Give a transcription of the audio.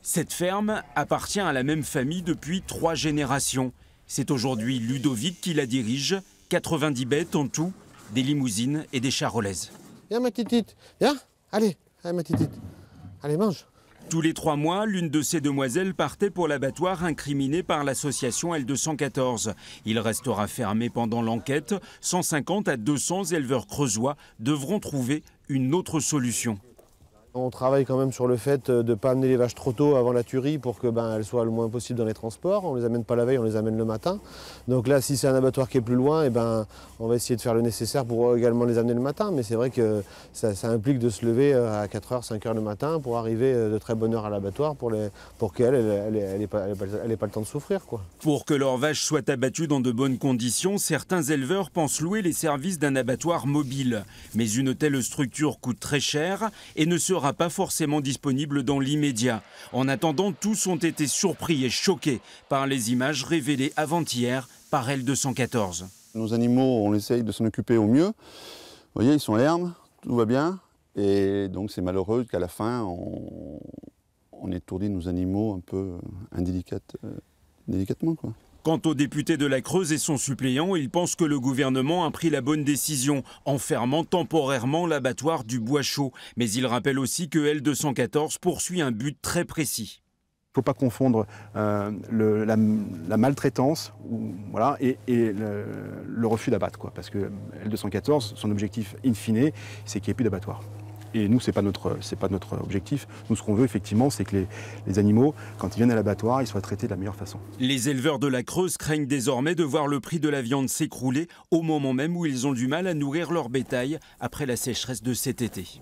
Cette ferme appartient à la même famille depuis 3 générations. C'est aujourd'hui Ludovic qui la dirige, 90 bêtes en tout, des limousines et des charolaises. Viens ma petite, viens, allez ma petite, allez mange. Tous les 3 mois, l'une de ces demoiselles partait pour l'abattoir incriminé par l'association L214. Il restera fermé pendant l'enquête. 150 à 200 éleveurs creusois devront trouver une autre solution. On travaille quand même sur le fait de ne pas amener les vaches trop tôt avant la tuerie pour qu'elles soient le moins possible dans les transports. On ne les amène pas la veille, on les amène le matin. Donc là, si c'est un abattoir qui est plus loin, on va essayer de faire le nécessaire pour également les amener le matin. Mais c'est vrai que ça implique de se lever à 4h, 5h le matin pour arriver de très bonne heure à l'abattoir pour qu'elle n'ait pas le temps de souffrir, quoi. Pour que leurs vaches soient abattues dans de bonnes conditions, certains éleveurs pensent louer les services d'un abattoir mobile. Mais une telle structure coûte très cher et ne sera pas forcément disponible dans l'immédiat. En attendant, tous ont été surpris et choqués par les images révélées avant-hier par L214. Nos animaux, on essaye de s'en occuper au mieux. Vous voyez, ils sont hermes, tout va bien. Et donc c'est malheureux qu'à la fin, on étourdit nos animaux un peu indélicatement, quoi. Quant au député de la Creuse et son suppléant, il pense que le gouvernement a pris la bonne décision en fermant temporairement l'abattoir du Bois Chaud. Mais il rappelle aussi que L214 poursuit un but très précis. Il ne faut pas confondre la maltraitance et le refus d'abattre, parce que L214, son objectif in fine, c'est qu'il n'y ait plus d'abattoir. Et nous, ce n'est pas notre objectif. Nous, ce qu'on veut, effectivement, c'est que les animaux, quand ils viennent à l'abattoir, ils soient traités de la meilleure façon. Les éleveurs de la Creuse craignent désormais de voir le prix de la viande s'écrouler au moment même où ils ont du mal à nourrir leur bétail après la sécheresse de cet été.